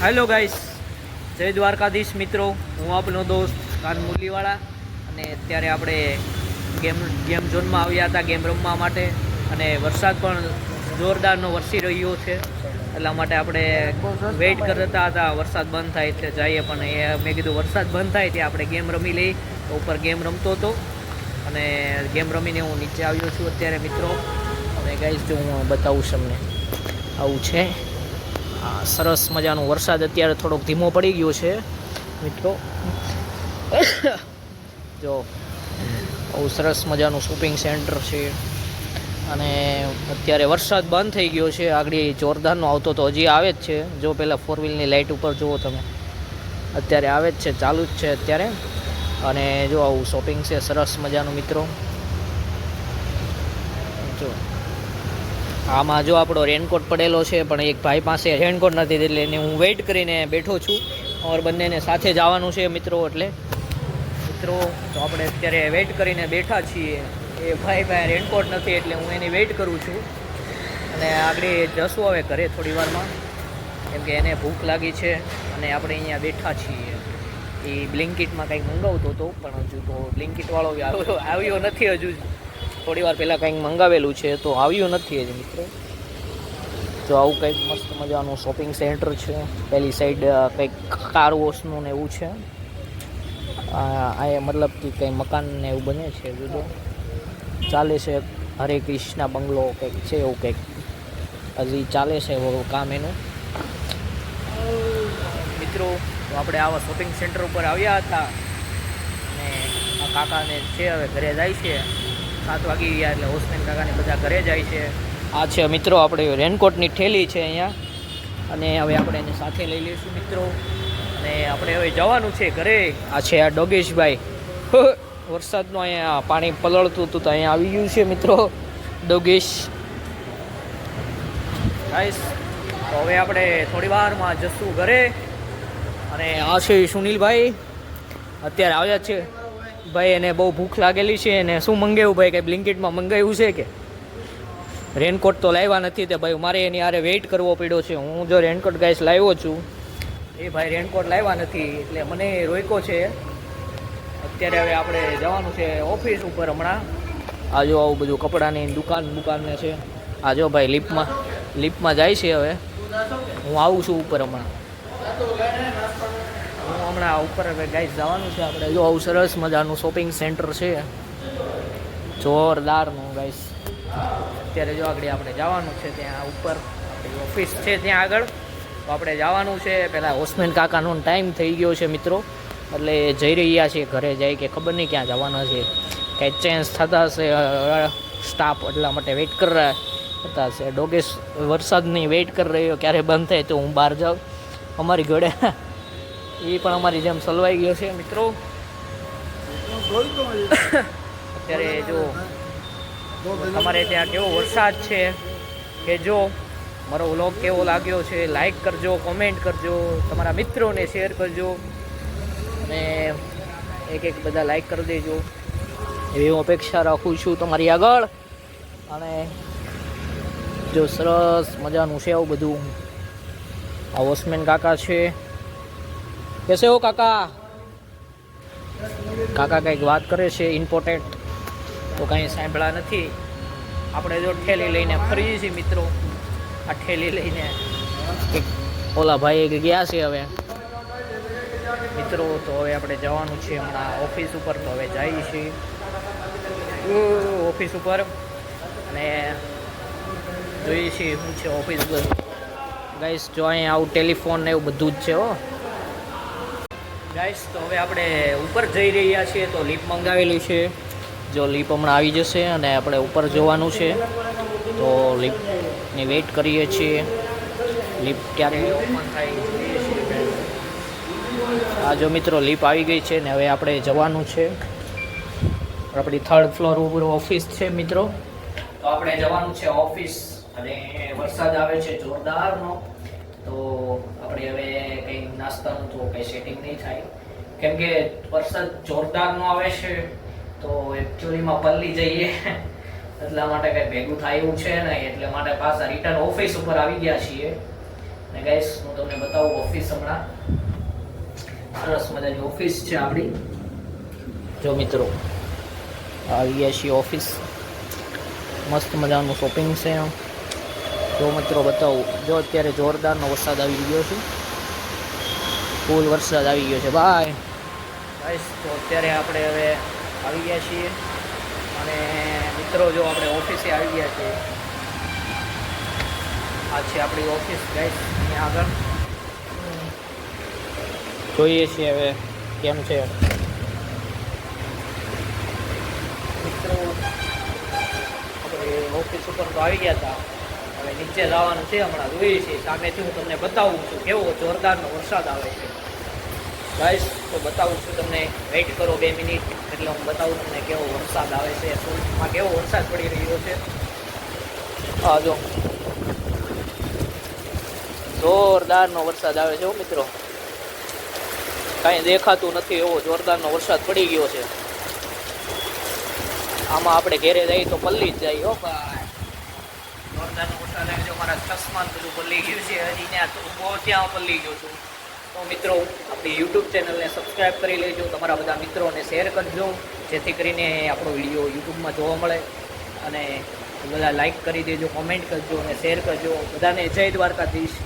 Hello guys, જય દ્વારકાધીશ મિત્રો. હું આપનો દોસ્ત કાન મુરલીવાળા અને અત્યારે આપણે ગેમ ઝોનમાં આવ્યા હતા ગેમ રમવા માટે. અને વરસાદ પણ જોરદારનો વરસી રહ્યો છે, એટલા માટે આપણે વેઇટ કરતા હતા વરસાદ બંધ થાય એટલે જઈએ. પણ એ મેં કીધું વરસાદ બંધ થાય ત્યાં આપણે ગેમ રમી લઈ. તો ઉપર ગેમ રમતો હતો અને ગેમ રમીને હું નીચે આવ્યો છું અત્યારે મિત્રો. અને ગાઈસ જો હું બતાવું તમને, આવું છે. સરસ મજાનો વરસાદ અત્યારે થોડોક ધીમો પડી ગયો છે મિત્રો. જો બહુ સરસ મજાનું શોપિંગ સેન્ટર છે અને અત્યારે વરસાદ બંધ થઈ ગયો છે. આગળ જોરદારનો આવતો તો હજી આવે જ છે. જો પહેલાં ફોર વ્હીલની લાઇટ ઉપર જુઓ તમે, અત્યારે આવે જ છે, ચાલુ જ છે અત્યારે. અને જો આવું શોપિંગ છે સરસ મજાનું મિત્રો. જો આમાં જો આપણો રેનકોટ પડેલો છે, પણ એક ભાઈ પાસે રેનકોટ નથી એટલે એને હું વેઇટ કરીને બેઠો છું. और બંનેને સાથે જવાનું છે મિત્રો. એટલે મિત્રો તો આપણે અત્યારે વેઇટ કરીને બેઠા છીએ. એ ભાઈ પાસે રેનકોટ નથી એટલે હું એની વેઇટ કરું છું. અને આગળ જશું હવે ઘરે થોડી વારમાં, કેમ કે એને ભૂખ લાગી છે. અને આપણે અહીંયા બેઠા છીએ. એ બ્લિંકિટમાં કંઈક મંગાવતો હતો, પણ હજુ તો બ્લિંકિટવાળો આવ્યો નથી. હજુ થોડી વાર પહેલાં કંઈક મંગાવેલું છે તો આવ્યું નથી હજી મિત્રો. જો આવું કંઈક મસ્ત મજાનું શોપિંગ સેન્ટર છે. પહેલી સાઈડ કંઈક કાર વોશનું ને એવું છે. આ મતલબ કે કંઈ મકાન ને એવું બને છે. જો ચાલે છે હરે કૃષ્ણા બંગલો કંઈક છે, એવું કંઈક હજી ચાલે છે કામ એનું મિત્રો. તો આપણે આવા શોપિંગ સેન્ટર ઉપર આવ્યા હતા અને આ કાકાને છે હવે ઘરે જાય છે. 7 વાગી ગયા એટલે હોસ્ટેલ કાકાને બધા ઘરે જાય છે. આ છે મિત્રો આપણે રેનકોટની ઠેલી છે અહીંયા, અને હવે આપણે એને સાથે લઈ લઈશું મિત્રો. અને આપણે હવે જવાનું છે ઘરે. આ છે આ ડોગેશભાઈ. વરસાદનું અહીંયા પાણી પલળતું હતું તો અહીંયા આવી ગયું છે મિત્રો ડોગેશ ગાઈસ. તો હવે આપણે થોડી વારમાં જશું ઘરે. અને આ છે સુનિલભાઈ, અત્યારે આવ્યા છે ભાઈ. એને બહુ ભૂખ લાગેલી છે. એને શું મંગાવ્યું ભાઈ? કંઈ બ્લિંકિટમાં મંગાવ્યું છે કે? રેનકોટ તો લાવ્યા નથી તે ભાઈ, મારે એની આરે વેઇટ કરવો પડ્યો છે. હું જો રેનકોટ ગાઈસ લાવ્યો છું, એ ભાઈ રેનકોટ લાવ્યા નથી એટલે મને રોક્યો છે. અત્યારે હવે આપણે જવાનું છે ઓફિસ ઉપર હમણાં. આ જો આવું બધું કપડાની દુકાનને છે. આ જો ભાઈ લિફ્ટમાં જાય છે. હવે હું આવું છું ઉપર હમણાં. હું હમણાં ઉપર હવે ગાઈસ જવાનું છે આપણે. જો આવું સરસ મજાનું શોપિંગ સેન્ટર છે જોરદારનું ગાઈસ. અત્યારે જો આગળ આપણે જવાનું છે ત્યાં ઉપર, આપણી ઓફિસ છે ત્યાં આગળ. તો આપણે જવાનું છે. પહેલાં હોસ્મેન કાકાનો ટાઈમ થઈ ગયો છે મિત્રો, એટલે જઈ રહ્યા છીએ ઘરે. જાય કે ખબર નહીં ક્યાં જવાના છે, કંઈ ચેન્જ થતા હશે સ્ટાફ, એટલા માટે વેઇટ કરી રહ્યા હશે. ડોગેશ વરસાદની વેઇટ કરી રહ્યો ક્યારે બંધ થાય તો હું બહાર જાઉં. અમારી ઘોડે એ પણ અમારી જેમ સલવાઈ ગયો છે મિત્રો. અત્યારે જો તમારે ત્યાં કેવો વરસાદ છે કે જો મારો વ્લોગ કેવો લાગ્યો છે, લાઈક કરજો, કોમેન્ટ કરજો, તમારા મિત્રોને શેર કરજો અને એક બધા લાઈક કરી દેજો એવી હું અપેક્ષા રાખું છું તમારી આગળ. અને જો સરસ મજાનું છે આવું બધું. આ વોચમેન કાકા છે. કેસે હો કાકા? કાકા કંઈક વાત કરે છે ઇમ્પોર્ટન્ટ, તો કાંઈ સાંભળ્યા નથી. આપણે જો ઠેલી લઈને ફરીએ છીએ મિત્રો. આ ઠેલી લઈને ઓલા ભાઈ ગયા છે હવે મિત્રો. તો હવે આપણે જવાનું છે હમણાં ઓફિસ ઉપર. તો હવે જઈએ છીએ ઓફિસ ઉપર અને જોઈએ છીએ શું છે ઓફિસ ઉપર ગાઈસ. જો અહીંયા આવું ટેલિફોન ને એવું બધું જ છે હો ગાઈસ. તો હવે આપણે ઉપર જઈ રહ્યા છીએ. તો લીપ મંગાવેલી છે. જો લીપ હમણાં આવી જશે અને આપણે ઉપર જવાનું છે. તો લીપની વેઇટ કરીએ છીએ. લીપ ક્યારે ઓપન થાય. આ જો મિત્રો લીપ આવી ગઈ છે ને હવે આપણે જવાનું છે. આપણી 3rd ફ્લોર ઉપર ઓફિસ છે મિત્રો. તો આપણે જવાનું છે ઓફિસ. અને વરસાદ આવે છે જોરદારનો. તો આપણે હવે કંઈ નાસ્તાનું તો કંઈ સેટિંગ નહીં થાય, કેમ કે વરસાદ જોરદારનો આવે છે. તો એકચ્યુઅલીમાં પલ્લી જઈએ એટલા માટે કંઈ ભેગું થાય એવું છે નહીં, એટલે માટે પાછા રિટર્ન ઓફિસ ઉપર આવી ગયા છીએ. અને ગાઈસ હું તમને બતાવું ઓફિસ હમણાં સરસ મજાની ઓફિસ છે આપણી. જો મિત્રો આવી ગયા છીએ ઓફિસ. મસ્ત મજાનું શોપિંગ છે. જો મિત્રો બતાવું, જો અત્યારે જોરદારનો વરસાદ આવી ગયો છે. ફૂલ વરસાદ આવી ગયો છે ભાઈ. ગાઈસ તો અત્યારે આપણે હવે આવી ગયા છીએ અને મિત્રો જો આપણે ઓફિસે આવી ગયા છીએ. આ છે આપણી ઓફિસ ગાઈસ. અહીંયા આગળ જોઈએ છીએ હવે કેમ છે મિત્રો. આપણે ઓફિસ ઉપર તો આવી ગયા હતા, હવે નીચે જવાનું છે. હમણાં જોઈએ છીએ સામેથી હું તમને બતાવું છું કેવો જોરદારનો વરસાદ આવે છે ગાઈસ. તો બતાવું છું તમને, વેઇટ કરો 2 મિનિટ એટલે હું બતાવું તમને કેવો વરસાદ આવે છે, સુરતમાં કેવો વરસાદ પડી રહ્યો છે. હા જો જોરદારનો વરસાદ આવે છે મિત્રો. કાંઈ દેખાતું નથી એવો જોરદારનો વરસાદ પડી ગયો છે. આમાં આપણે ઘેરે જઈએ તો પલ્લી જ જાય. હો ભાઈ જોરદારનો વરસાદ આવે છે. મારા ચશ્મા બધું પલ્લી ગયું છે. હજી ત્યાં પલ્લી ગયો છું. તો મિત્રો આપણી યુટ્યુબ ચેનલને સબસ્ક્રાઈબ કરી લેજો. તમારા બધા મિત્રોને શેર કરજો જેથી કરીને આપણો વિડીયો યુટ્યુબમાં જોવા મળે. અને બધા લાઈક કરી દેજો, કોમેન્ટ કરજો અને શેર કરજો. બધાને જય દ્વારકાધીશ.